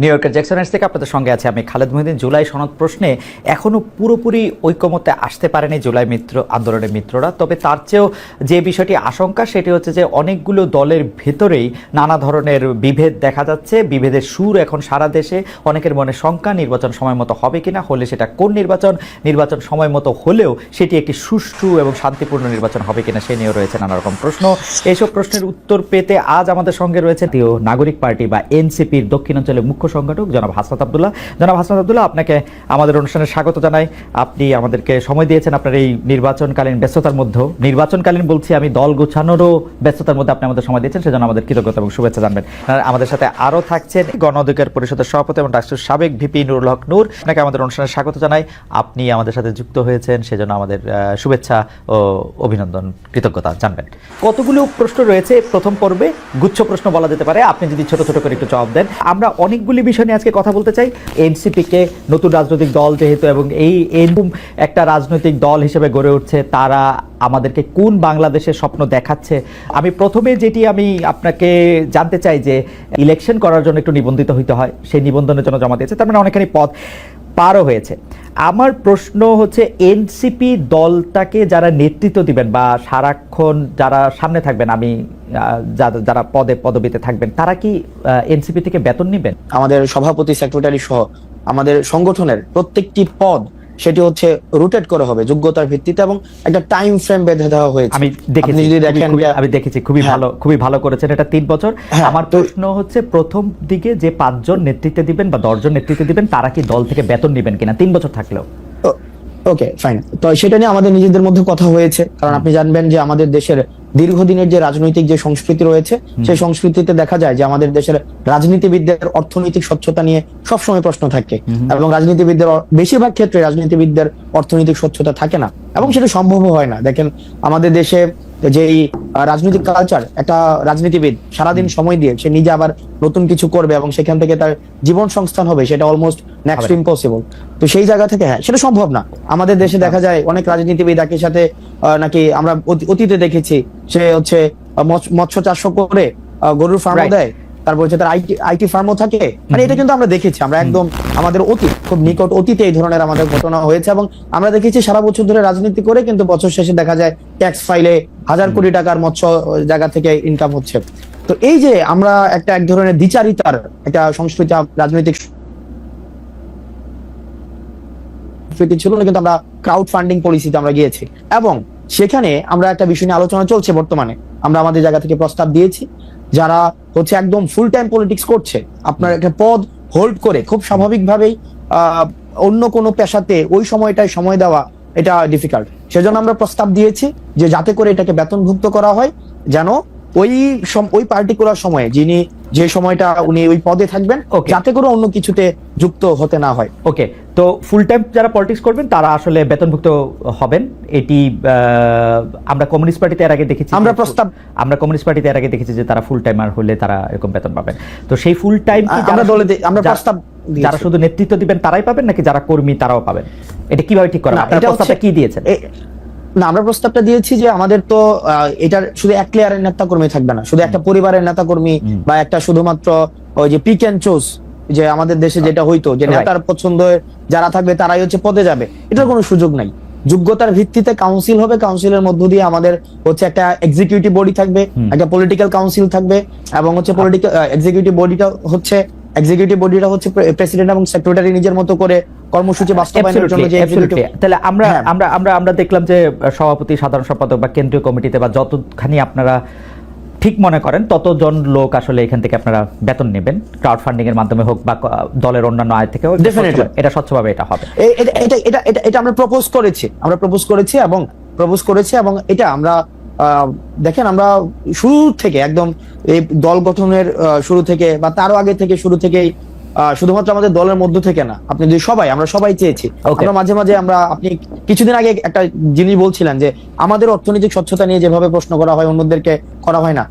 New ইয়র্কের Jackson থেকে আপনাদের সঙ্গে আছে আমি খালেদ মহিউদ্দিন। জুলাই সনদ প্রশ্নে এখনও পুরোপুরি ঐকমত্যে আসতে পারেনি জুলাই আন্দোলনের মিত্ররা। তবে তার চেয়েও যে বিষয়টি আশঙ্কা সেটি হচ্ছে যে অনেকগুলো দলের ভেতরেই নানা ধরনের বিভেদ দেখা যাচ্ছে। বিভেদের সুর এখন সারা দেশে, অনেকের মনে শঙ্কা নির্বাচন সময় মতো হবে কিনা, হলে সেটা কোন নির্বাচন সময় মতো হলেও সেটি একটি সুষ্ঠু এবং শান্তিপূর্ণ নির্বাচন হবে কিনা সে নিয়েও রয়েছে নানা রকম প্রশ্ন। এইসব প্রশ্নের উত্তর পেতে আজ আমাদের সঙ্গে রয়েছে নাগরিক পার্টি বা এনসিপির দক্ষিণাঞ্চলের মুখ্য সংগঠক জনাব হাসনাত আব্দুল্লাহ। জনাব হাসনাত আব্দুল্লাহ, আপনাকে আমাদের অনুষ্ঠানে স্বাগত জানাই। আপনি আমাদেরকে সময় দিয়েছেন আপনার এই নির্বাচনকালীন ব্যস্ততার মধ্যে, নির্বাচনকালীন বলছি আমি, দল গোছানোরও ব্যস্ততার মধ্যে আপনি আমাদের সময় দিয়েছেন, সেজন্য আমাদের কৃতজ্ঞতা এবং শুভেচ্ছা জানবেন। আমাদের সাথে আরও থাকছেন গণ অধিকার পরিষদের সভাপতি এবং ডাকসুর সাবেক ভিপি নুরুল হক নূর। আপনাকে আমাদের অনুষ্ঠানে স্বাগত জানাই। আপনি আমাদের সাথে যুক্ত হয়েছেন, সেজন্য আমাদের শুভেচ্ছা ও অভিনন্দন, কৃতজ্ঞতা জানবেন। কতগুলো প্রশ্ন রয়েছে প্রথম পর্বে, গুচ্ছ প্রশ্ন বলা যেতে পারে, আপনি যদি ছোট ছোট করে একটু জবাব দেন। আমরা অনেকগুলি বিষয় নিয়ে আজকে কথা বলতে চাই। এনসিপিকে নতুন রাজনৈতিক দল যেহেতু, এবং এরকম একটা রাজনৈতিক দল হিসেবে গড়ে উঠছে, তারা আমাদেরকে কোন বাংলাদেশের স্বপ্ন দেখাচ্ছে। আমি প্রথমে যেটি আমি আপনাকে জানতে চাই যে ইলেকশন করার জন্য একটু নিবন্ধিত হইতে হয়, সেই নিবন্ধনের জন্য জমা দিয়েছে, তার মানে অনেকখানি পথ পারও হয়েছে। আমার প্রশ্ন হচ্ছে, এনসিপি দলটাকে যারা নেতৃত্ব দিবেন বা সারাক্ষণ যারা সামনে থাকবেন, আমি যারা পদবিতে থাকবেন, তারা কি এনসিপি থেকে বেতন নেবেন? আমাদের সভাপতি, সেক্রেটারি সহ আমাদের সংগঠনের প্রত্যেকটি পদ সেটি হচ্ছে রোটেট করা হবে যোগ্যতার ভিত্তিতে, এবং একটা টাইম ফ্রেম বেঁধে দেওয়া হয়েছে। আমি দেখেছি খুবই ভালো করেছেন এটা 3 বছর। আমার প্রশ্ন হচ্ছে, প্রথম দিকে যে 5 জন নেতৃত্ব দিবেন বা 10 জন নেতৃত্ব দিবেন, তারা কি দল থেকে বেতন নেবেন কিনা 3 বছর থাকলেও? ওকে, ফাইন। তো সেটা নিয়ে আমাদের নিজেদের মধ্যে কথা হয়েছে, কারণ আপনি জানবেন যে আমাদের দেশের দীর্ঘদিনের যে রাজনৈতিক যে সংস্কৃতি রয়েছে, সেই সংস্কৃতিতে দেখা যায় যে আমাদের দেশের রাজনীতিবিদদের অর্থনৈতিক স্বচ্ছতা নিয়ে সবসময় প্রশ্ন থাকে, এবং রাজনীতিবিদদের বেশিরভাগ ক্ষেত্রে রাজনীতিবিদদের অর্থনৈতিক স্বচ্ছতা থাকে না, এবং সেটা সম্ভবও হয় না। দেখেন আমাদের দেশে যে রাজনৈতিক কালচার, একটা রাজনীতিবিদ সারাদিন সময় দিয়ে সে নিজে আবার নতুন কিছু করবে এবং সেখান থেকে তার জীবন সংস্থান হবে, সেটা অলমোস্ট নেক্সট টু ইম্পসিবল। তো সেই জায়গা থেকে সেটা সম্ভব না। আমাদের দেশে দেখা যায় অনেক রাজনীতিবিদ একই সাথে নাকি আমরা অতীতে দেখেছি, সে হচ্ছে মৎস্য চাষ করে গরুর ফার্মও দেয়, তারপর হচ্ছে তার আইটি ফার্মও থাকে। মানে এটা কিন্তু আমরা দেখেছি, আমরা একদম আমাদের খুব নিকট অতীতে এই ধরনের আমাদের ঘটনা হয়েছে, এবং আমরা দেখেছি সারা বছর ধরে রাজনীতি করে কিন্তু বছর শেষে দেখা যায় ট্যাক্স ফাইলে 1000 কোটি টাকার মৎস্য জায়গা থেকে ইনকাম হচ্ছে। তো এই যে আমরা এক ধরনের দ্বিচারিতার একটা সংস্কৃতি, রাজনৈতিক সংস্কৃতি ছিল না, কিন্তু আমরা ক্রাউড ফান্ডিং পলিসিতে আমরা গিয়েছি, এবং সেখানে আমরা একটা বিষয় নিয়ে আলোচনা চলছে বর্তমানে। আমরা আমাদের জায়গা থেকে প্রস্তাব দিয়েছি, যারা হচ্ছে একদম ফুল টাইম পলিটিক্স করছে, আপনার একটা পদ হোল্ড করে খুব স্বাভাবিকভাবেই অন্য কোনো পেশাতে ওই সময়টায় সময় দেওয়া এটা ডিফিকাল্ট। সেজন্য আমরা প্রস্তাব দিয়েছি যে যাতে করে এটাকে বেতনভুক্ত করা হয়, যেন ওই পার্টিকুলার সময়ে যে সময়টা উনি ওই পদে থাকবেন, যাতে করে অন্য কিছুতে যুক্ত হতে না হয়। ওকে, তো ফুল টাইম যারা পলিটিক্স করবেন তারা আসলে বেতনভুক্ত হবেন। এটি আমরা কমিউনিস্ট পার্টিতে এর আগে দেখেছি, যে তারা ফুল টাইমার হলে তারা এরকম বেতন পাবেন। তো সেই ফুল টাইম কি আমরা প্রস্তাব যারা শুধু নেতৃত্ব দিবেন তারাই পাবেন, নাকি যারা কর্মী তারাও পাবেন? এটা কিভাবে ঠিক করা? আপনারা প্রস্তাবটা কি দিয়েছেন? না, আমরা প্রস্তাবটা দিয়েছি যে আমাদের তো এটার শুধু এক লেয়ারের নেতা কর্মী থাকবে না, শুধু একটা পরিবারের নেতা কর্মী বা একটা শুধুমাত্র ওই যে পিক এন্ড চুজ, যে আমাদের দেশে যেটা হইতো যে নেতার পছন্দ যারা থাকবে তারাই হচ্ছে পদে যাবে, এটার কোনো সুযোগ নাই। যোগ্যতার ভিত্তিতে কাউন্সিল হবে, কাউন্সিলের মধ্য দিয়ে আমাদের হচ্ছে একটা এক্সিকিউটিভ বডি থাকবে, একটা পলিটিক্যাল কাউন্সিল থাকবে, এবং হচ্ছে এক্সিকিউটিভ বডিটা হচ্ছে প্রেসিডেন্ট এবং সেক্রেটারি নিজের মতো করে কর্মসূচি বাস্তবায়নের জন্য যে তাহলে আমরা দেখলাম যে সভাপতি, সাধারণ সম্পাদক বা কেন্দ্রীয় কমিটিতে বা যতখানি আপনারা ঠিক মনে করেন ততজন লোক আসলে এখান থেকে আপনারা বেতন নেবেন, ক্রাউড ফান্ডিং এর মাধ্যমে হোক বা দলের অন্যান্য আয় থেকে হোক, এটা স্বচ্ছভাবে এটা হবে। এটা আমরা প্রপোজ করেছি এবং এটা আমরা দেখেন, আমরা শুরু থেকে একদম এই দল গঠনের শুরু থেকে বা তারও আগে থেকে শুরু থেকেই শুধুমাত্র আমাদের দলের মধ্য থেকে না, আপনি যদি আমরা সবাই চেয়েছি। আমরা মাঝে মাঝে আপনি কিছুদিন আগে একটা জিনিস বলছিলেন যে আমাদের অর্থনৈতিক স্বচ্ছতা নিয়ে যেভাবে প্রশ্ন করা হয় অন্যদেরকে করা হয় না,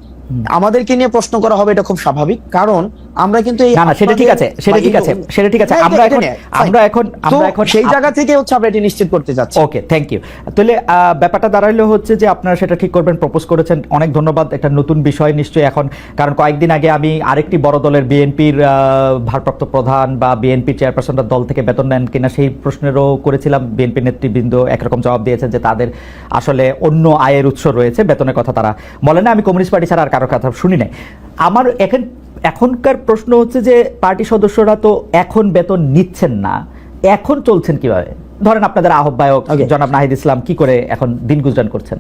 আমাদেরকে নিয়ে প্রশ্ন করা হবে, এটা খুব স্বাভাবিক। কারণ আমরা কিন্তু এই না না সেটা ঠিক আছে, সেটা ঠিক আছে, সেটা ঠিক আছে। আমরা এখন সেই জায়গা থেকে হচ্ছে আমরা এটি নিশ্চিত করতে যাচ্ছি। ওকে, থ্যাংক ইউ। তাহলে ব্যাপারটা দাঁড়াইলো হচ্ছে যে আপনারা সেটা ঠিক করবেন, প্রপোজ করেছেন, অনেক ধন্যবাদ। একটা নতুন বিষয় নিশ্চয়ই এখন, কারণ কয়েকদিন আগে আমি আরেকটি বড় দলের বিএনপির ভারপ্রাপ্ত প্রধান বা বিএনপি চেয়ারপারসনরা দল থেকে বেতন নেন কিনা সেই প্রশ্নেরও করেছিলাম। বিএনপি নেতৃবৃন্দ একরকম জবাব দিয়েছেন যে তাদের আসলে অন্য আয়ের উৎস রয়েছে, বেতনের কথা তারা বলে না। আমি কমিউনিস্ট পার্টি ছাড়া আর কারোর কথা শুনি নাই। আমার এখনকার প্রশ্ন হচ্ছে যে পার্টি সদস্যরা তো এখন বেতন নিচ্ছেন না, এখন চলছেন কিভাবে? ধরেন আপনাদের আহ্বায়ক জনাব নাহিদ ইসলাম কি করে এখন দিন গুজরান করছেন?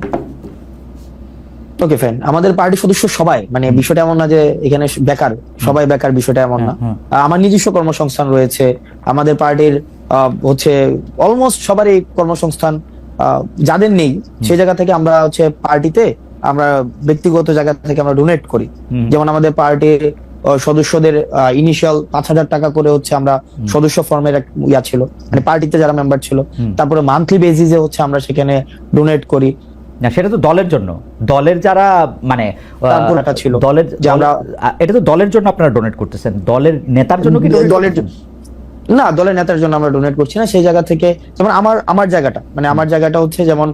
ওকে ফাইন, আমাদের পার্টি সদস্য সবাই, মানে বিষয়টা এমন না যে এখানে বেকার, সবাই বেকার, বিষয়টা এমন না। আমার নিজস্ব কর্মসংস্থান রয়েছে, আমাদের পার্টির হচ্ছে অলমোস্ট সবারই কর্মসংস্থান। যাদের নেই সেই জায়গা থেকে আমরা হচ্ছে পার্টিতে আমরা ব্যক্তিগত জায়গা থেকে আমরা ডোনেট করি। যেমন আমাদের পার্টির সদস্যদের ইনিশিয়াল 5,000 টাকা করে হচ্ছে আমরা সদস্য ফর্মের ইয়া ছিল, মানে পার্টিতে যারা মেম্বার ছিল। তারপরে মান্থলি বেসিসে হচ্ছে আমরা সেখানে ডোনেট করি। না সেটা তো দলের জন্য, দলের যারা মানে ছিল দলের যে আমরা, এটা তো দলের জন্য আপনারা ডোনেট করতেছেন, দলের নেতার জন্য কি? দলের জন্য না, দলের নেতার জন্য আমরা ডোনেট করছি না। সেই জায়গা থেকে যেমন আমার জায়গাটা, মানে আমার জায়গাটা হচ্ছে যেমন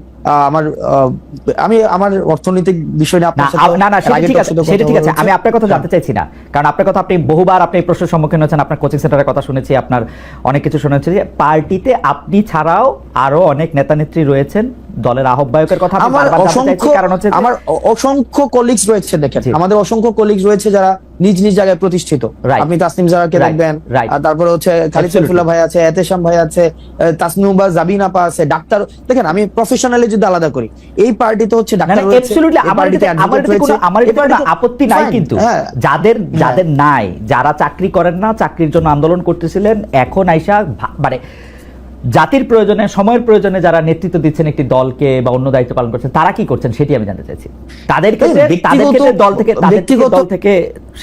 আমি আমার অর্থনৈতিক বিষয় নিয়ে আপনার সাথে, না সেটা ঠিক আছে, আমি আপনার কথা জানতে চাইছি না, কারণ আপনার কথা, আপনি বহুবার আপনি প্রশ্নের সম্মুখীন হচ্ছেন, আপনার কোচিং সেন্টারের কথা শুনেছি, আপনার অনেক কিছু শুনেছি যে পার্টিতে আপনি ছাড়াও আরো অনেক নেতা নেত্রী রয়েছেন, দলের আহ্বায়কের কথা আমি বারবার জানতে চাইছি, কারণ হচ্ছে আমার অসংখ্য কলিগস রয়েছে। দেখেন আমাদের অসংখ্য কলিগস রয়েছে যারা নিজ নিজ জায়গায় প্রতিষ্ঠিত। আপনি তাসনিম জারাকে দেখবেন, তারপরে হচ্ছে খালিদ সাইফুল্লাহ ভাই আছে, এতেশাম ভাই আছে, তাসনুবা জাবিন আপা আছে, ডাক্তার। দেখেন আমি প্রফেশনালি যদি আলাদা করি, এই পার্টিতে হচ্ছে ডাক্তার রয়েছে, অ্যাবসলিউটলি আমার কোনো আপত্তি নাই, কিন্তু যাদের নাই, যারা চাকরি করেন না, চাকরির জন্য আন্দোলন করতেছিলেন, এখন আইসা মানে জাতির প্রয়োজনে, সময়ের প্রয়োজনে যারা নেতৃত্ব দিচ্ছেন একটি দলকে বা অন্য দায়িত্ব পালন করছেন, তারা কি করছেন সেটি আমি জানতে চাইছি। তাদের ক্ষেত্রে দল থেকে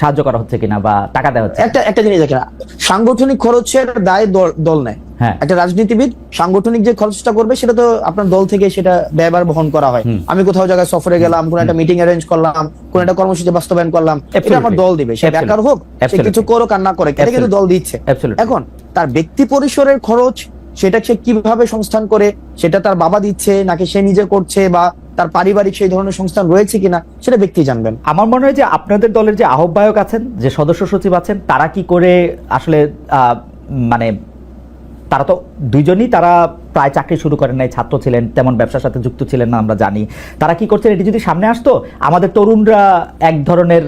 সাহায্য করা হচ্ছে কিনা বা টাকা দেওয়া হচ্ছে? একটা জিনিস দেখেন, সাংগঠনিক খরচের দায় দল নেয়। একটা রাজনীতিবিদ সাংগঠনিক যে খরচটা করবে সেটা তো আপনার দল থেকে সেটা ব্যয়ভার বহন করা হয়। আমি কোথাও জায়গায় সফরে গেলাম, কোন একটা মিটিং অ্যারেঞ্জ করলাম, কোন একটা কর্মসূচি বাস্তবায়ন করলাম, এটা আমার দল দিবে। সে বেকার হোক, সে কিছু করুক আর না করে, এটা কিন্তু দল দিচ্ছে। এখন তার ব্যক্তি পরিসরের খরচ সেটা সে কিভাবে সংস্থান করে, সেটা তার বাবা দিচ্ছে নাকি সে নিজে করছে, বা তার পারিবারিক সেই ধরনের সংস্থান রয়েছে কিনা, সেটা ব্যক্তি জানবেন। আমার মনে হয় যে আপনাদের দলের যে আহ্বায়ক আছেন, যে সদস্য সচিব আছেন, তারা কি করে আসলে মানে তারা তো দুইজনই তারা প্রায় চাকরি শুরু করেন নাই, ছাত্র ছিলেন, তেমন ব্যবসার সাথে যুক্ত ছিলেন না, আমরা জানি। তারা কি করছেন এটি যদি সামনে আসতো, আমাদের তরুণরা এক ধরনের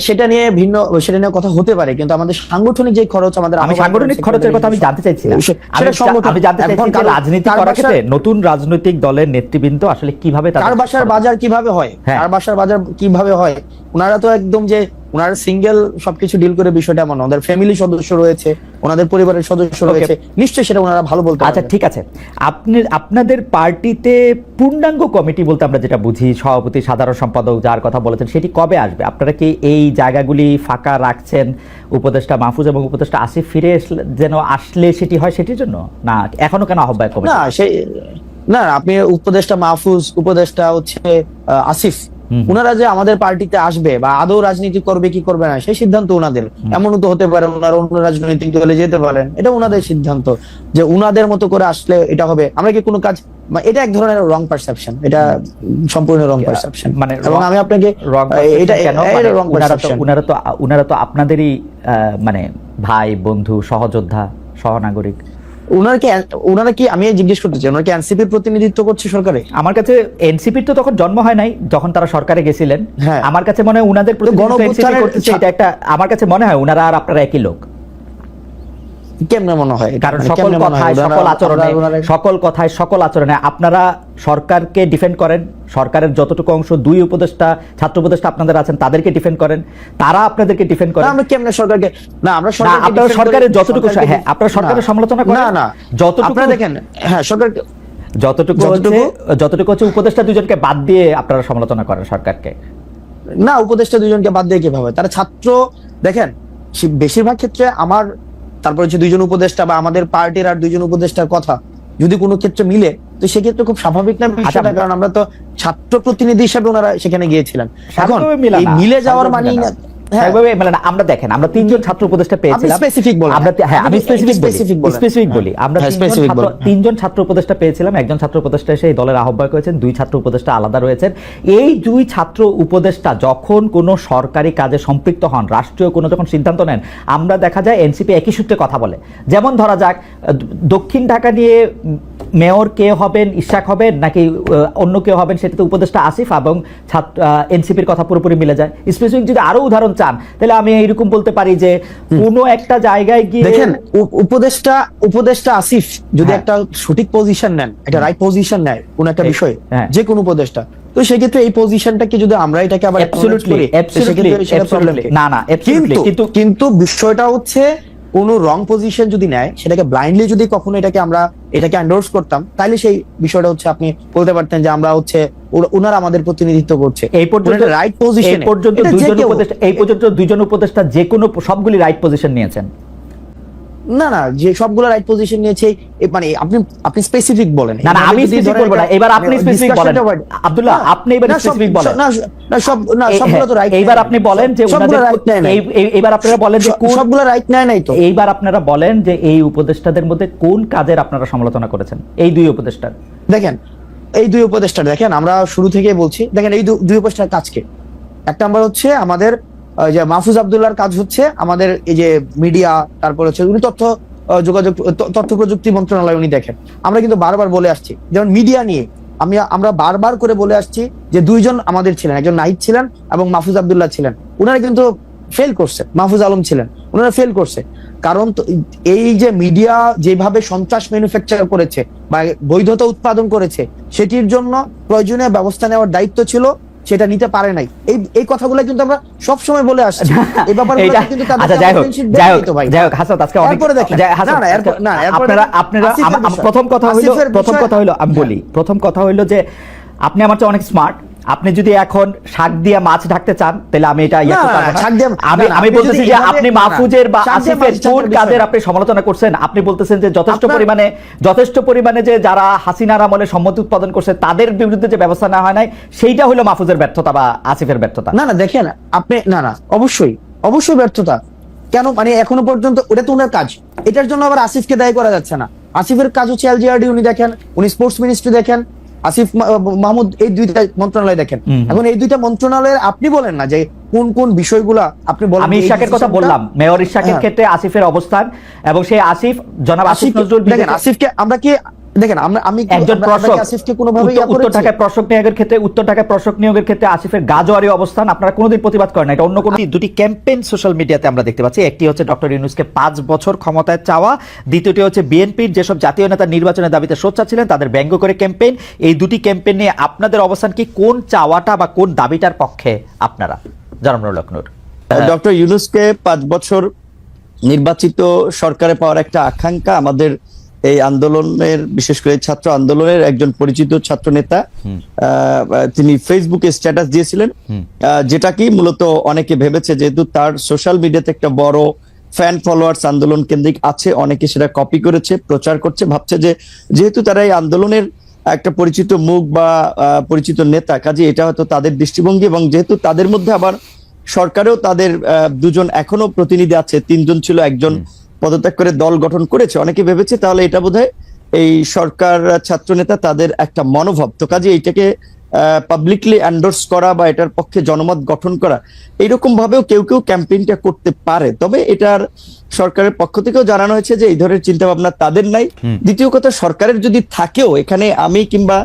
সেটা নিয়ে ভিন্ন, সেটা নিয়ে কথা হতে পারে, কিন্তু আমাদের সাংগঠনিক যে খরচ, আমি সাংগঠনিক খরচের কথা আমি জানতে চাইছি না, আমি জানতে চাইছি যে রাজনীতি করার ক্ষেত্রে নতুন রাজনৈতিক দলের নেতৃবৃন্দ আসলে কিভাবে, কার বাসার বাজার কিভাবে হয়, কার বাসার বাজার কিভাবে হয়, ওনারা তো একদম যে ওনারা সিঙ্গেল সবকিছু ডিল করে, বিষয়টা এমন। ওনাদের ফ্যামিলি সদস্য রয়েছে, ওনাদের পরিবারের সদস্য রয়েছে, নিশ্চয়ই সেটা ওনারা ভালো বলতে। আচ্ছা ঠিক আছে, আপনাদের পার্টিতে পূর্ণাঙ্গ কমিটি বলতে আমরা যেটা বুঝি, সভাপতি, সাধারণ সম্পাদক, যার কথা বলেছেন, সেটি কবে আসবে? আপনারা কি এই জায়গাগুলি ফাঁকা রাখছেন উপদেষ্টা মাহফুজ এবং উপদেষ্টা আসিফ ফিরে যেন আসলে সেটি হয়, সেটির জন্য? না এখনো কেন আহ্বায়ক কমিটি? না আপনি উপদেষ্টা মাহফুজ, উপদেষ্টা হচ্ছে আসিফ, ওনারা যে আমাদের পার্টিতে আসবে বা আদৌ রাজনীতি করবে কি করবে না, সেই সিদ্ধান্ত ওনাদের। এমনও তো হতে পারে ওনারা অন্য রাজনৈতিক দলে যেতে পারেন, এটা ওনাদের সিদ্ধান্ত, যে ওনাদের মতো করে আসলে এটা হবে। আমরা কি কোনো কাজ, এটা এক ধরনের রং পারসেপশন, এটা সম্পূর্ণ রং পারসেপশন। মানে এবং আমি আপনাকে ওনারা তো আপনাদেরই মানে ভাই, বন্ধু, সহযোদ্ধা, সহনাগরিক। ওনারা কি, আমি জিজ্ঞেস করতে চাই, ওনারা কি এনসিপির প্রতিনিধিত্ব করছে সরকারে? আমার কাছে এনসিপির তো তখন জন্ম হয় নাই যখন তারা সরকারে গেছিলেন। আমার কাছে মনে হয় ওনাদের প্রতিনিধিত্ব করতেছে, এটা একটা, আমার কাছে মনে হয় ওনারা আর আপনারা একই লোক। কেমনে মনে হয়? কারণ সকল কথায় সকল আচরণে আপনারা সরকারকে ডিফেন্ড করেন, সরকারের যতটুকু অংশ দুই উপদেষ্টা, ছাত্র উপদেষ্টা আপনাদের আছেন, তাদেরকে ডিফেন্ড করেন, তারা আপনাদেরকে ডিফেন্ড করেন। আমরা কেমনে সরকারকে, না আমরা আপনারা সরকারের যতটুকু, হ্যাঁ আপনারা সরকারের সমালোচনা করেন, না যতটুকু দেখেন, হ্যাঁ সরকার যতটুকু হচ্ছে উপদেষ্টা দুজনকে বাদ দিয়ে আপনারা সমালোচনা করেন সরকারকে। না উপদেষ্টা দুজনকে বাদ দিয়ে কিভাবে? তারা ছাত্র, দেখেন বেশিরভাগ ক্ষেত্রে আমার, তারপর হচ্ছে দুইজন উপদেষ্টা বা আমাদের পার্টির আর দুইজন উপদেষ্টার কথা যদি কোনো ক্ষেত্রে মিলে, তো সেক্ষেত্রে খুব স্বাভাবিক না বিষয়টা, কারণ আমরা তো ছাত্র প্রতিনিধি হিসেবে ওনারা সেখানে গিয়েছিলেন। এখন মিলে যাওয়ার মানে না, হ্যাঁ। একভাবে মানে না, আমরা দেখেন আমরা তিনজন ছাত্র উপদেষ্টা পেয়েছিলাম। specific বলেন। আমরা হ্যাঁ আমি আপনি স্পেসিফিক specific বলেন। স্পেসিফিক বলি। আমরা হ্যাঁ, specific বলেন। তিনজন ছাত্র উপদেষ্টা পেয়েছিলাম। একজন ছাত্র উপদেষ্টা এসে এই দলের আহ্বায়ক হয়েছেন, দুই ছাত্র উপদেষ্টা আলাদা রয়েছেন। এই দুই ছাত্র উপদেষ্টা যখন কোনো সরকারি কাজে সম্পৃক্ত হন, রাষ্ট্রীয় কোনো যখন সিদ্ধান্ত নেন, আমরা দেখা যায় এনসিপি একই সূত্রে কথা বলে। যেমন ধরা যাক দক্ষিণ ঢাকা নিয়ে মেয়র কে হবেন, ইশাক হবেন নাকি অন্য কেউ হবেন, সেটাতে উপদেষ্টা আসিফ এবং এনসিপির কথা পুরোপুরি মিলে যায়। স্পেসিফিক যদি আরো উদাহরণ চান তাহলে আমি এইরকম বলতে পারি যে কোনো একটা জায়গায় গিয়ে দেখেন উপদেষ্টা আসিফ যদি একটা সঠিক পজিশন নেন, একটা রাইট পজিশন নেয় কোন একটা বিষয়ে, হ্যাঁ। যে কোনো উপদেষ্টা, তো সেক্ষেত্রে এই পজিশনটাকে যদি আমরা এটাকে আবার acknowledge করি, সেক্ষেত্রে সেটা problem কি? না absolutely, কিন্তু বিষয়টা হচ্ছে কোন রং পজিশন যদি নেয়, সেটাকে ব্লাইন্ডলি যদি কখনো এটাকে এন্ডোর্স করতাম, তাহলে সেই বিষয়টা হচ্ছে আপনি বলতে পারতেন যে আমরা হচ্ছে ওনারা আমাদের প্রতিনিধিত্ব করছে। এই পর্যন্ত রাইট পজিশন এই পর্যন্ত দুইজন উপদেষ্টা যে কোনো সবগুলি রাইট পজিশন নিয়েছেন। না যে সবগুলো রাইট পজিশন নিয়েছে, মানে আপনি স্পেসিফিক বলেন। না আমি স্পেসিফিক বলবো না, এবার আপনি স্পেসিফিক বলেন আব্দুল্লাহ, আপনি এবার স্পেসিফিক বলেন। না সবগুলো তো রাইট। এইবার আপনি বলেন যে এইবার আপনারা বলেন যে সবগুলো রাইট নাই তো। এইবার আপনারা বলেন যে এই উপদেষ্টাদের মধ্যে কোন কাজের আপনারা সমালোচনা করেছেন এই দুই উপদেষ্টার? দেখেন এই দুই উপদেষ্টা, দেখেন আমরা শুরু থেকে বলছি, দেখেন এই দুই উপদেষ্টার কাজকে, এক নাম্বার হচ্ছে আমাদের যে মাহফুজ আব্দুল্লাহর কাজ হচ্ছে আমাদের এই যে মিডিয়া, তারপর হচ্ছে উনি তথ্য প্রযুক্তি মন্ত্রণালয় উনি দেখেন। আমরা কিন্তু বারবার বলে আসছি, যেমন মিডিয়া নিয়ে আমরা বারবার করে বলে আসছি যে দুইজন আমাদের ছিলেন, একজন নাহিদ ছিলেন এবং মাহফুজ আব্দুল্লাহ ছিলেন। ওনারা কিন্তু ফেল করছে, মাহফুজ আলম ছিলেন, ওনারা ফেল করছে। কারণ এই যে মিডিয়া যেভাবে সন্ত্রাস ম্যানুফ্যাকচার করেছে বা বৈধতা উৎপাদন করেছে, সেটির জন্য প্রয়োজনীয় ব্যবস্থা নেওয়ার দায়িত্ব ছিল, সেটা নিতে পারে নাই। এই কথাগুলো কিন্তু আমরা সব সময় বলে আসছি। এই ব্যাপারগুলো কিন্তু আচ্ছা যাই হোক হাসান, আজকে অনেক প্রথম কথা হলো আমি বলি, প্রথম কথা হলো যে আপনি আমার চেয়ে অনেক স্মার্ট। আপনি যদি এখন শাক দিয়ে মাছ ঢাকতে চান তাহলে আমি এটা আমি বলতেছি যে আপনি মাহফুজের বা আসিফের কোন কাজের আপনি সমালোচনা করছেন? আপনি বলতেছেন যে যথেষ্ট পরিমাণে যে যারা হাসিনার আমলে সম্মতি উৎপাদন করছে তাদের বিরুদ্ধে যে ব্যবস্থা নেওয়া হয় নাই, সেইটা হলো মাহফুজের ব্যর্থতা বা আসিফের ব্যর্থতা। না দেখেন আপনি অবশ্যই ব্যর্থতা কেন, মানে এখনো পর্যন্ত ওটা তো ওনার কাজ, এটার জন্য আবার আসিফকে দায়ী করা যাচ্ছে না। আসিফের কাজ হচ্ছে এলজিআরডি উনি দেখেন, উনি স্পোর্টস মিনিস্ট্রি দেখেন, আসিফ মাহমুদ এই দুইটা মন্ত্রণালয় দেখেন। এখন এই দুইটা মন্ত্রণালয়ের আপনি বলেন না যে কোন বিষয়গুলা আপনি বলেন। আমি ইশাকের কথা বললাম, মেয়র ইশাকের ক্ষেত্রে আসিফের অবস্থান এবং সেই আসিফ জনাব আসিফ নজরুল দেখেন আসিফকে আমরা কি দেখেন আমি একজন প্রশাসক, আসিফকে কোনোভাবে উত্তর ঢাকায় প্রশাসক নিয়োগের ক্ষেত্রে আসিফের গাজোয়ারি অবস্থান আপনারা কোনোদিন প্রতিবাদ করেন না। এটা অন্য কোনো দুটি ক্যাম্পেইন সোশ্যাল মিডিয়াতে আমরা দেখতে পাচ্ছি। একটি হচ্ছে ডক্টর ইউনূসকে 5 বছর ক্ষমতায় চাওয়া, দ্বিতীয়টি হচ্ছে বিএনপির যেসব জাতীয় নেতা নির্বাচনের দাবিতে সোচ্চার ছিলেন তাদের ব্যঙ্গ করে ক্যাম্পেইন। এই দুটি ক্যাম্পেইন নিয়ে আপনাদের অবস্থান কি? কোন চাওয়াটা বা কোন দাবিটার পক্ষে আপনারা? জনাব নুরুল হক নূর। ডক্টর ইউনূসকে 5 বছর নির্বাচিত সরকারে পাওয়ার একটা আকাঙ্ক্ষা আমাদের এই আন্দোলনের, বিশেষ করে ছাত্র আন্দোলনের একজন পরিচিত ছাত্র নেতা তিনি ফেসবুকে স্ট্যাটাস দিয়েছিলেন, যেটা কি মূলত অনেকে ভেবেছে যেহেতু তার সোশ্যাল মিডিয়াতে একটা বড় ফ্যান ফলোয়ার্স আন্দোলন কেন্দ্রিক আছে, অনেকে সেটা কপি করেছে, প্রচার করছে, ভাবছে যে যেহেতু তারা এই আন্দোলনের একটা পরিচিত মুখ বা পরিচিত নেতা, কাজে এটা হয়তো তাদের দৃষ্টিভঙ্গি। এবং যেহেতু তাদের মধ্যে আবার সরকারেও তাদের দুজন এখনো প্রতিনিধি আছে, 3 জন ছিল, একজন পদত্যাগ করে দল গঠন করেছে, অনেকে ভেবেছে তাহলে এটা বোধহয় এই সরকার ছাত্র নেতা তাদের একটা মনোভাব, তো কাজে এইটাকে পাবলিকলি এন্ডোর্স করা বা এটার পক্ষে জনমত গঠন করা, এইরকম ভাবেও কেউ ক্যাম্পেইনটা করতে পারে। তবে এটার সরকারের পক্ষ থেকেও জানানো হয়েছে যে এই ধরনের চিন্তা ভাবনা তাদের নাই। দ্বিতীয় কথা, সরকারের যদি থাকেও, এখানে আমি কিংবা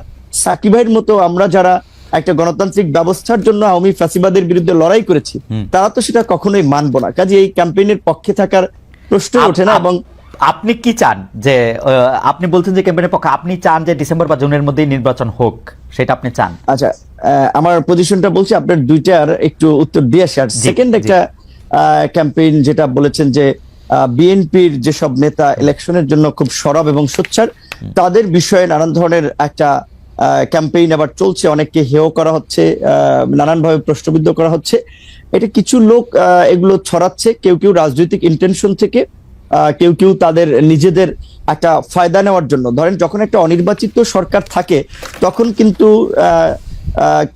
সাকিব ভাইয়ের মতো আমরা যারা একটা গণতান্ত্রিক ব্যবস্থার জন্য আওয়ামী ফ্যাসিবাদের বিরুদ্ধে লড়াই করেছি, তারা তো সেটা কখনোই মানবো না। কাজে এই ক্যাম্পেইনের পক্ষে থাকার প্রশ্ন ওঠে না। এবং আপনি কি চান যে আপনি বলছেন যে ক্যাম্পেইনের পক্ষে, আপনি চান যে ডিসেম্বর বা জুনের মধ্যেই নির্বাচন হোক, সেটা আপনি চান? আচ্ছা, আমার পজিশনটা বলছি, আপনার দুইটার একটু উত্তর দিয়ে আসি। আর সেকেন্ড একটা ক্যাম্পেইন যেটা বলেছেন যে বিএনপির যেসব নেতা ইলেকশনের জন্য খুব সরব এবং সোচ্চার, তাদের বিষয়ে নানান ধরনের একটা ক্যাম্পেইন আবার চলছে, অনেককে হেয় করা হচ্ছে, নানানভাবে প্রশ্নবিদ্ধ করা হচ্ছে। এটা কিছু লোক এগুলো ছড়াচ্ছে, কেউ রাজনৈতিক ইন্টেনশন থেকে, কেউ তাদের নিজেদের একটা ফায়দা নেওয়ার জন্য। ধরেন যখন একটা অনির্বাচিত সরকার থাকে তখন কিন্তু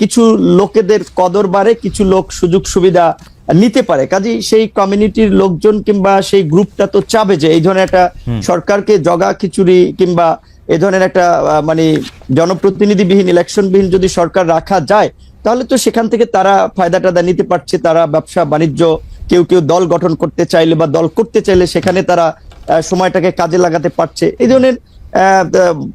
কিছু লোকেদের কদর বাড়ে, কিছু লোক সুযোগ সুবিধা নিতে পারে। কাজেই সেই কমিউনিটির লোকজন কিংবা সেই গ্রুপটা তো চাবে যে এই ধরনের একটা সরকারকে জগা খিচুড়ি কিংবা এই ধরনের একটা মানে জনপ্রতিনিধিবিহীন ইলেকশনবিহীন যদি সরকার রাখা যায়, তাহলে তো সেখান থেকে তারা ফায়দাটা নিতে পারছে। তারা ব্যবসা বাণিজ্য, কেউ কেউ দল গঠন করতে চাইলে বা দল করতে চাইলে সেখানে তারা সময়টাকে কাজে লাগাতে পারছে। এই ধরনের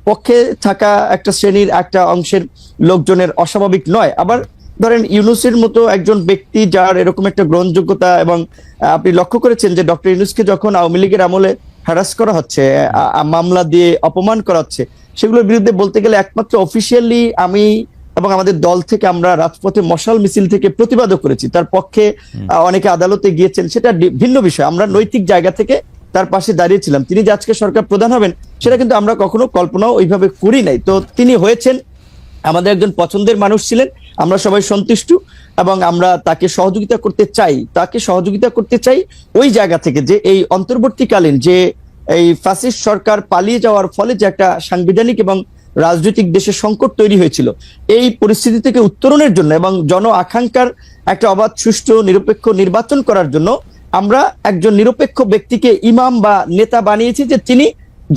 পক্ষে থাকা একটা শ্রেণীর একটা অংশের লোকজনের অস্বাভাবিক নয়। আবার ধরেন ইউনূসের মতো একজন ব্যক্তি যার এরকম একটা গ্রহণযোগ্যতা, এবং আপনি লক্ষ্য করেছেন যে ডক্টর ইউনূসকে যখন আওয়ামী লীগের আমলে হ্যারাস করা হচ্ছে, মামলা দিয়ে অপমান করা হচ্ছে, সেগুলোর বিরুদ্ধে বলতে গেলে একমাত্র অফিসিয়ালি আমি এবং আমাদের দল থেকে আমরা রাজপথে মশাল মিছিল থেকে প্রতিবাদও করেছি। তার পক্ষে অনেকে আদালতে গিয়েছেন, সেটা ভিন্ন বিষয়। আমরা নৈতিক জায়গা থেকে তার পাশে দাঁড়িয়েছিলাম। তিনি যে আজকে সরকার প্রধান হবেন সেটা কিন্তু আমরা কখনো কল্পনাও ওইভাবে করি নাই। তো তিনি হয়েছেন, আমাদের একজন পছন্দের মানুষ ছিলেন, আমরা সবাই সন্তুষ্ট এবং আমরা তাকে সহযোগিতা করতে চাই ওই জায়গা থেকে যে এই অন্তর্বর্তীকালীন যে এই ফ্যাসিস্ট সরকার পালিয়ে যাওয়ার ফলে যে একটা সাংবিধানিক এবং রাজনৈতিক দেশে সংকট তৈরি হয়েছিল, এই পরিস্থিতি থেকে উত্তরণের জন্য এবং জন আকাঙ্ক্ষার একটা অবাধ, সুষ্ঠু, নিরপেক্ষ নির্বাচন করার জন্য আমরা একজন নিরপেক্ষ ব্যক্তিকে ইমাম বা নেতা বানিয়েছি, যে তিনি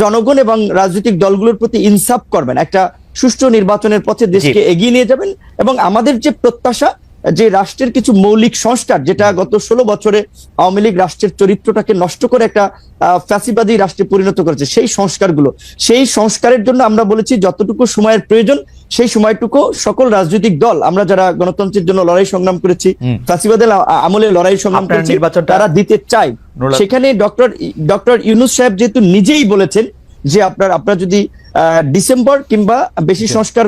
জনগণ এবং রাজনৈতিক দলগুলোর প্রতি ইনসাফ করবেন, একটা সুষ্ঠু নির্বাচনের পথে দেশকে এগিয়ে নিয়ে যাবেন। এবং আমাদের যে প্রত্যাশা যে রাষ্ট্রের কিছু মৌলিক সংস্কার, যেটা গত 16 বছরে আওয়ামী লীগ রাষ্ট্রের চরিত্রটাকে নষ্ট করে একটা ফ্যাসিবাদী রাষ্ট্রে পরিণত করেছে, সেই সংস্কারের জন্য আমরা বলেছি যতটুকু সময়ের প্রয়োজন সেই সময়টুকু সকল রাজনৈতিক দল, আমরা যারা গণতন্ত্রের জন্য লড়াই সংগ্রাম করেছি, ফ্যাসিবাদের আমলে লড়াই সংগ্রাম করেছি, তারা দিতে চাই। সেখানে ডক্টর ইউনূস সাহেব যেহেতু নিজেই বলেছেন যে আপনারা যদি ডিসেম্বর কিংবা বেশি সংস্কার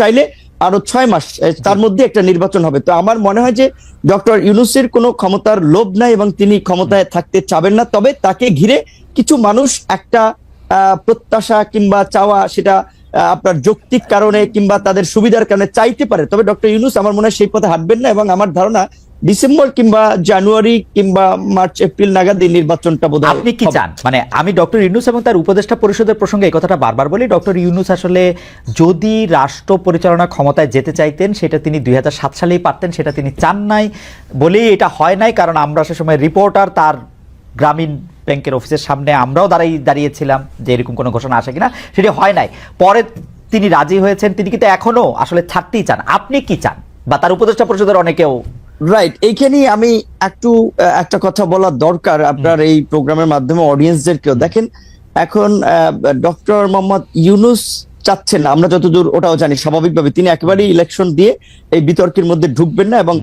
চাইলে আরো 6 মাস তার মধ্যে একটা নির্বাচন হবে। তো আমার মনে হয় যে ডক্টর ইউনূসের কোনো ক্ষমতার লোভ নাই এবং তিনি ক্ষমতায় থাকতে চাবেন না। তবে তাকে ঘিরে কিছু মানুষ একটা প্রত্যাশা কিংবা চাওয়া, সেটা আপনার যৌক্তিক কারণে কিংবা তাদের সুবিধার কারণে চাইতে পারে। তবে ডক্টর ইউনূস আমার মনে হয় সেই পথে হাঁটবেন না, এবং আমার ধারণা ডিসেম্বর কিংবা জানুয়ারি কিংবা মার্চ এপ্রিল নাগাদ এই নির্বাচনটা বোধহয়। আপনি কি চান? মানে আমি ডক্টর ইউনূস এবং তার উপদেষ্টা পরিষদের প্রসঙ্গে এই কথাটা বারবার বলি, ডক্টর ইউনূস আসলে যদি রাষ্ট্র পরিচালনা ক্ষমতায় যেতে চাইতেন সেটা তিনি 2007 সালেই পারতেন, সেটা তিনি চান নাই বলেই এটা হয় নাই। কারণ আমরা সে সময় রিপোর্টার তার গ্রামীণ ব্যাংকের অফিসের সামনে আমরাও দাঁড়িয়েছিলাম যে এরকম কোনো ঘোষণা আসে কিনা, সেটি হয় নাই। পরে তিনি রাজি হয়েছেন, তিনি কিন্তু এখনো আসলে ছাড়তেই চান। আপনি কি চান, বা তার উপদেষ্টা পরিষদের অনেকেও? রাইট, এইখানেই আমি একটা কথা বলা দরকার আপনার এই প্রোগ্রামের মাধ্যমে অডিয়েন্সদেরকেও। দেখেন, এখন ডক্টর মোহাম্মদ ইউনূস চাচ্ছেন না, আমরা যতদূর ওটাও জানি, স্বাভাবিকভাবে তিনি একেবারেই ইলেকশন দিয়ে এই বিতর্কের মধ্যে ঢুকবেন না, এবং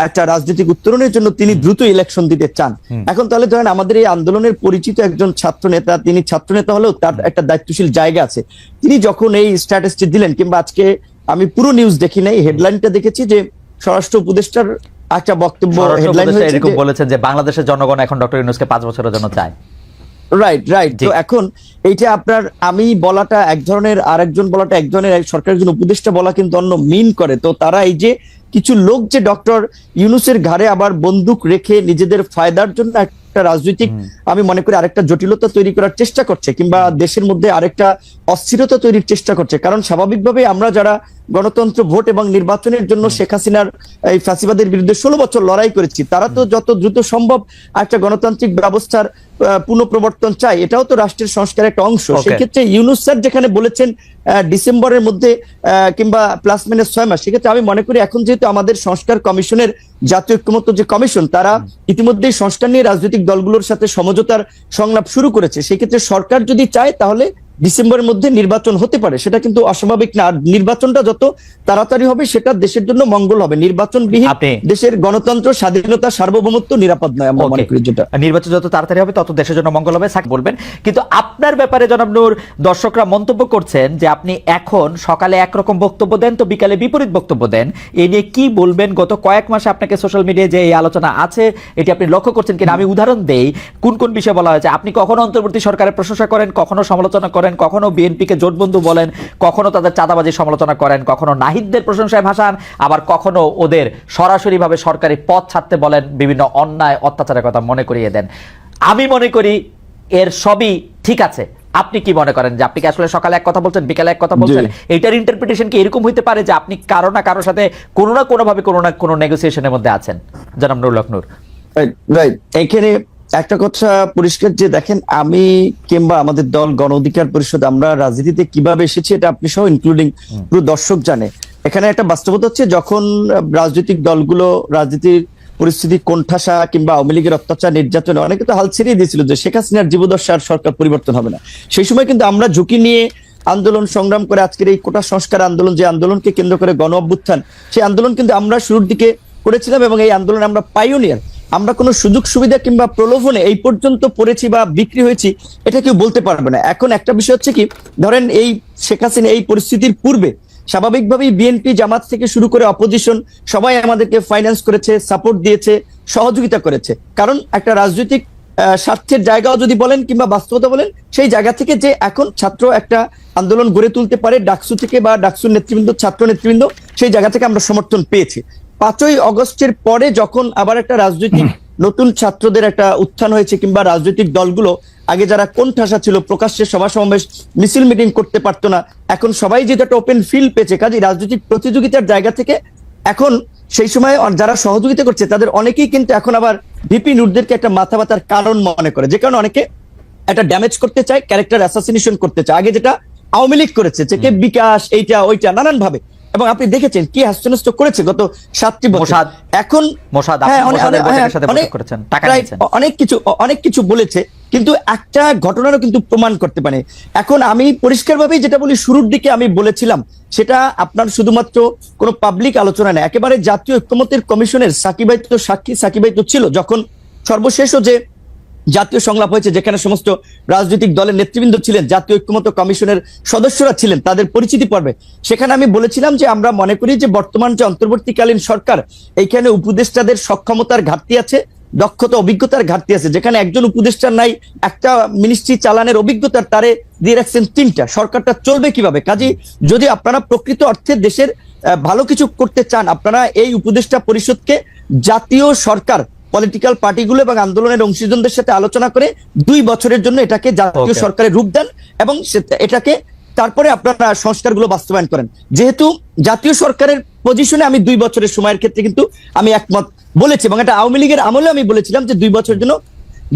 একটা রাজনৈতিক উত্তরণের জন্য তিনি দ্রুত ইলেকশন দিতে চান। এখন তাহলে ধরেন আমাদের এই আন্দোলনের পরিচিত একজন ছাত্র নেতা, তিনি ছাত্র নেতা হলেও তার একটা দায়িত্বশীল জায়গা আছে। তিনি যখন এই স্ট্যাটাসটি দিলেন, কিংবা আজকে আমি পুরো নিউজ দেখি নাই, হেডলাইনটা দেখেছি যে স্বরাষ্ট্র উপদেষ্টার একটা বক্তব্য হেডলাইন হয়েছে, এরকম বলেছেন যে বাংলাদেশের জনগণ এখন ডক্টর ইউনূসকে 5 বছরের জন্য চায়। রাইট। তো এখন এইটা আপনার আমি বলাটা এক ধরনের, আরেকজন বলাটা এক ধরনের, সরকারের একজন উপদেষ্টা বলা কিন্তু অন্য মিন করে। তো তারা এই যে কিছু লোক যে ডক্টর ইউনূসের ঘাড়ে আবার বন্দুক রেখে নিজেদের ফায়দার জন্য একটা রাজনৈতিক, আমি মনে করি আরেকটা জটিলতা তৈরি করার চেষ্টা করছে, কিংবা দেশের মধ্যে আরেকটা অস্থিরতা তৈরির চেষ্টা করছে। কারণ স্বাভাবিকভাবে আমরা যারা গণতন্ত্র, ভোট এবং নির্বাচনের জন্য শেখ হাসিনার এই ফ্যাসিবাদের বিরুদ্ধে 16 বছর লড়াই করেছি, তারা তো যত দ্রুত সম্ভব একটা গণতান্ত্রিক ব্যবস্থার পুনঃপ্রবর্তন চাই। এটাও তো রাষ্ট্রের সংস্কারের একটা অংশ। সেক্ষেত্রে ইউনূস স্যার যেখানে বলেছেন ডিসেম্বরের মধ্যে কিংবা প্লাস মাইনাস 6 মাস, সেক্ষেত্রে আমি মনে করি এখন যেহেতু আমাদের সংস্কার কমিশনের জাতীয় ঐক্যমত্য যে কমিশন, তারা ইতিমধ্যেই সংস্কার নিয়ে রাজনৈতিক দলগুলোর সাথে সমঝোতার সংলাপ শুরু করেছে। সেক্ষেত্রে সরকার যদি চায় তাহলে ডিসেম্বরের মধ্যে নির্বাচন হতে পারে, সেটা কিন্তু অস্বাভাবিক না। আর নির্বাচনটা যত তাড়াতাড়ি হবে সেটা দেশের জন্য মঙ্গল হবে। নির্বাচনবিহীন দেশের গণতন্ত্র, স্বাধীনতা, সার্বভৌমত্ব নিরাপদ নয়, আমরা মনে করি। যেটা নির্বাচন যত তাড়াতাড়ি হবে তত দেশের জন্য মঙ্গল হবে, বলবেন। কিন্তু আপনার ব্যাপারে জনাব নূর, দর্শকরা মন্তব্য করছেন যে আপনি এখন সকালে একরকম বক্তব্য দেন তো বিকালে বিপরীত বক্তব্য দেন। এই নিয়ে কি বলবেন? গত কয়েক মাসে আপনাকে সোশ্যাল মিডিয়ায় যে এই আলোচনা আছে এটি আপনি লক্ষ্য করছেন কিনা? আমি উদাহরণ দেই কোন কোন বিষয়ে বলা হয়েছে। আপনি কখনো অন্তর্বর্তী সরকারের প্রশংসা করেন, কখনো সমালোচনা করেন, কখনো বিএনপিকে জোটবন্ধু বলেন, কখনো তাদের চাঁদাবাজির সমালোচনা করেন, কখনো নাহিদদের প্রশংসায় ভাসান, আবার কখনো ওদের সরাসরি ভাবে সরকারি পদ ছাড়তে বলেন, বিভিন্ন অন্যায় অত্যাচারের কথা মনে করিয়ে দেন। আমি মনে করি এর সবই ঠিক আছে, আপনি কি মনে করেন যে আপনি কি আসলে সকালে এক কথা বলছেন, বিকালে এক কথা বলছেন? এইটার ইন্টারপ্রিটেশন কি এরকম হইতে পারে যে আপনি কারো না কারোর সাথে কোনো না কোনোভাবে কোনো না কোনো নেগোসিয়েশনের মধ্যে আছেন? জনাব নুরুল হক নূর। রাইট, এখানে একটা কথা পরিষ্কার যে দেখেন, আমি কিংবা আমাদের দল গণ অধিকার পরিষদ আমরা রাজনীতিতে কিভাবে এসেছি এটা আপনি সহ ইনক্লুডিং পুরো দর্শক জানে। এখানে একটা বাস্তবতা হচ্ছে, যখন রাজনৈতিক দলগুলো রাজনীতির পরিস্থিতি কোণঠাসা কিংবা আওয়ামী লীগের অত্যাচার নির্যাতনে অনেকে তো হাল ছেড়েই দিয়েছিল যে শেখ হাসিনার জীবদশা আর সরকার পরিবর্তন হবে না। সেই সময় কিন্তু আমরা ঝুঁকি নিয়ে আন্দোলন সংগ্রাম করে আজকের এই কোটা সংস্কার আন্দোলন, যে আন্দোলনকে কেন্দ্র করে গণ অভ্যুত্থান, সেই আন্দোলন কিন্তু আমরা শুরুর দিকে করেছিলাম এবং এই আন্দোলনে আমরা পাইওনিয়ার। আমরা কোনো সুযোগ সুবিধা কিংবা প্রলোভনে এই পর্যন্ত পড়েছি বা বিক্রি হয়েছি এটা কেউ বলতে পারবে না। এখন একটা বিষয় হচ্ছে কি, ধরেন এই শেখ হাসিনা এই পরিস্থিতির পূর্বে স্বাভাবিকভাবেই বিএনপি জামাত থেকে শুরু করে অপোজিশন সবাই আমাদেরকে ফাইন্যান্স করেছে, সাপোর্ট দিয়েছে, সহযোগিতা করেছে। কারণ একটা রাজনৈতিক স্বার্থের জায়গাও যদি বলেন কিংবা বাস্তবতা বলেন, সেই জায়গা থেকে যে এখন ছাত্র একটা আন্দোলন গড়ে তুলতে পারে ডাকসু থেকে বা ডাকসুর নেতৃবৃন্দ, ছাত্র নেতৃবৃন্দ, সেই জায়গা থেকে আমরা সমর্থন পেয়েছি। 5ই অগস্টের পরে যখন আবার একটা রাজনৈতিক নতুন ছাত্রদের একটা উত্থান হয়েছে কিংবা রাজনৈতিক দলগুলো আগে যারা কোণঠাসা ছিল, প্রকাশ্যে সভা সমাবেশ মিছিল মিটিং করতে পারতো না, এখন সবাই যেটা একটা ওপেন ফিল্ড পেয়েছে, কাজে রাজনৈতিক প্রতিযোগিতার জায়গা থেকে এখন সেই সময় যারা সহযোগিতা করছে তাদের অনেকেই কিন্তু এখন আবার ভিপি নূরদেরকে একটা মাথা ব্যথার কারণ মনে করে, যে কারণে অনেকে একটা ড্যামেজ করতে চায়, ক্যারেক্টার অ্যাসাসিনেশন করতে চায়। আগে যেটা আওয়ামী লীগ করেছে, যে কে বিকাশ এইটা ওইটা নানান ভাবে, এবং আপনি দেখেছেন কি হাস্যনষ্ট করেছে গত 7টি বছর। এখন অনেক কিছু বলেছে, কিন্তু একটা ঘটনারও কিন্তু প্রমাণ করতে পারে। এখন আমি পরিষ্কারভাবেই যেটা বলি, শুরুর দিকে আমি বলেছিলাম, সেটা আপনার শুধুমাত্র কোনো পাবলিক আলোচনা না, একেবারে জাতীয় ঐক্যমত্যের কমিশনের সাকিব ভাই তো সাক্ষী, সাকিব ভাই তো ছিল যখন সর্বশেষও যে জাতীয় সংলাপ হয়েছে, যেখানে সমস্ত রাজনৈতিক দলের নেতৃবৃন্দ ছিলেন, জাতীয় ঐক্যমত্য কমিশনের সদস্যরা ছিলেন, তাদের পরিচিতি পর্বে সেখানে আমি বলেছিলাম যে আমরা মনে করি যে বর্তমান যে অন্তর্বর্তীকালীন সরকার, এইখানে উপদেষ্টাদের সক্ষমতার ঘাটতি আছে, দক্ষতা অভিজ্ঞতার ঘাটতি আছে। যেখানে একজন উপদেষ্টার নাই একটা মিনিস্ট্রি চালানের অভিজ্ঞতার, তারে দিয়ে রাখছেন 3টা, সরকারটা চলবে কিভাবে? কাজে যদি আপনারা প্রকৃত অর্থে দেশের ভালো কিছু করতে চান, আপনারা এই উপদেষ্টা পরিষদকে জাতীয় সরকার, পলিটিক্যাল পার্টিগুলো এবং আন্দোলনের অংশীজনদের সাথে আলোচনা করে 2 বছরের জন্য এটাকে জাতীয় সরকারের রূপ দেন এবং এটাকে তারপরে আপনারা সংস্কারগুলো বাস্তবায়ন করেন। যেহেতু জাতীয় সরকারের পজিশনে আমি 2 বছরের সময়ের ক্ষেত্রে কিন্তু আমি একমত বলেছি, এবং এটা আওয়ামী লীগের আমলে আমি বলেছিলাম যে 2 বছরের জন্য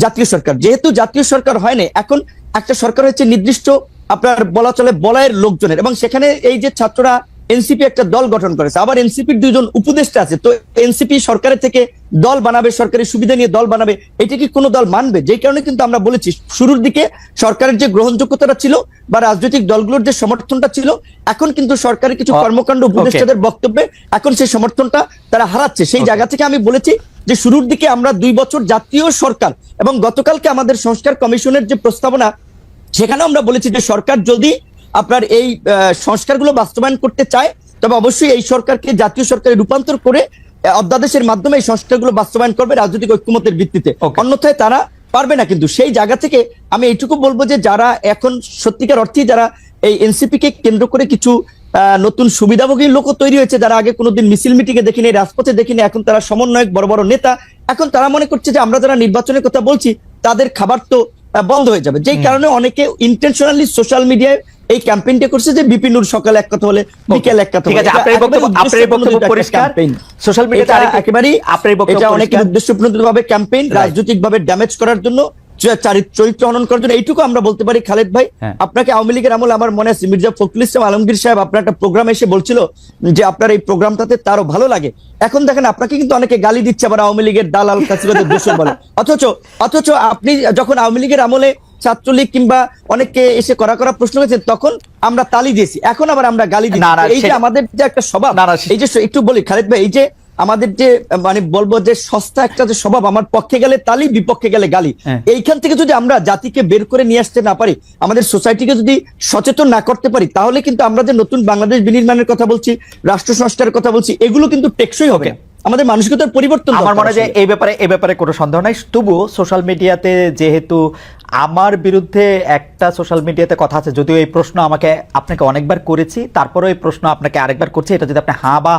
জাতীয় সরকার। যেহেতু জাতীয় সরকার হয় না, এখন একটা সরকার হচ্ছে নির্দিষ্ট আপনার বলা চলে বলয়ের লোকজনের, এবং সেখানে এই যে ছাত্ররা এনসিপি একটা দল গঠন করেছে, আবার এনসিপির 2জন উপদেষ্টা আছে, তো এনসিপি সরকারের থেকে দল বানাবে, সরকারি সুবিধা নিয়ে দল বানাবে, এটা কি কোনো দল মানবে? যেই কারণে কিন্তু আমরা বলেছি শুরুর দিকে সরকারের যে গ্রহণযোগ্যতাটা ছিল বা রাজনৈতিক দলগুলোর যে সমর্থনটা ছিল, এখন কিন্তু সরকারের কিছু কর্মকাণ্ড উপদেষ্টাদের বক্তব্যে এখন সেই সমর্থনটা তারা হারাচ্ছে। সেই জায়গা থেকে আমি বলেছি যে শুরুর দিকে আমরা 2 বছর জাতীয় সরকার, এবং গতকালকে আমাদের সংস্কার কমিশনের যে প্রস্তাবনা, সেখানে আমরা বলেছি যে সরকার যদি আপনার এই সংস্কারগুলো বাস্তবায়ন করতে চায়, তবে অবশ্যই এই সরকারকে জাতীয় সরকারে রূপান্তর করে অধ্যাদেশের মাধ্যমে এই সংস্কারগুলো বাস্তবায়ন করবে রাজনৈতিক ঐক্যমত্যের ভিত্তিতে, অন্যথায় তারা পারবে না। কিন্তু সেই জায়গা থেকে আমি এইটুকু বলবো যে যারা এখন সত্যিকার অর্থে যারা এই এনসিপি কে কেন্দ্র করে কিছু নতুন সুবিধাভোগী লোক তৈরি হয়েছে, যারা আগে কোনোদিন মিছিল মিটিং এ দেখিনি, রাজপথে দেখিনি, এখন তারা সমন্বয়ক, বড় বড় নেতা, এখন তারা মনে করছে যে আমরা যারা নির্বাচনের কথা বলছি তাদের খাবার তো বন্ধ হয়ে যাবে। যেই কারণে অনেকে ইন্টেনশনালি সোশ্যাল মিডিয়ায় এই ক্যাম্পেইনটা করছে যে বিপিন নূর সকালে এক কথা বলে, বিকেল এক কথা বলে। আপনার বক্তব্য পরিষ্কার, সোশ্যাল মিডিয়াতে একেবারেই এটা অনেকের উদ্দেশ্যপ্রণোদিতভাবে ক্যাম্পেইন, রাজনৈতিকভাবে ড্যামেজ করার জন্য, চরিত্র হনন করার জন্য। এইটুকু আমরা বলতে পারি। খালেদ ভাই, আপনাকে আওয়ামী লীগের আমল আমার মনে আছে, মির্জা ফখরুল ইসলাম আলমগীর সাহেব আপনার একটা প্রোগ্রামে এসে বলছিল যে আপনার এই প্রোগ্রামটাতে তারও ভালো লাগে। এখন দেখেন আপনাকে কিন্তু অনেকে গালি দিচ্ছে, আবার আওয়ামী লীগের দালাল কাছিবাদের দোষর বলে। অথচ আপনি যখন আওয়ামী লীগের আমলে ছাত্রলীগ কিংবা অনেককে এসে করা প্রশ্ন করেছেন, তখন আমরা তালি দিয়েছি, এখন আবার আমরা গালি দিই। এই যে আমাদের যে একটা স্বভাব, এই যে একটু বলি খালেদ ভাই, এই যে আমাদের যে মানে বলবো যে সস্তা একটা যে স্বভাব, আমার পক্ষে গেলে তালি, বিপক্ষে গেলে গালি, এইখান থেকে যদি আমরা জাতিকে বের করে নিয়ে আসতে না পারি, আমাদের সোসাইটিকে যদি সচেতন না করতে পারি, তাহলে কিন্তু আমরা যে নতুন বাংলাদেশ বিনির্মাণের কথা বলছি, রাষ্ট্র সংস্কারের কথা বলছি, এগুলো কিন্তু টেকসই হবে। আমাদের মানসিকতার পরিবর্তন। আমার মনে হয় যে এই ব্যাপারে কোনো সন্দেহ নাই। তবুও সোশ্যাল মিডিয়াতে যেহেতু আমার বিরুদ্ধে একটা সোশ্যাল মিডিয়াতে কথা আছে, যদিও এই প্রশ্ন আপনাকে অনেকবার করেছি, তারপরেও এই প্রশ্ন আপনাকে আরেকবার করছি, এটা যদি আপনি হ্যাঁ বা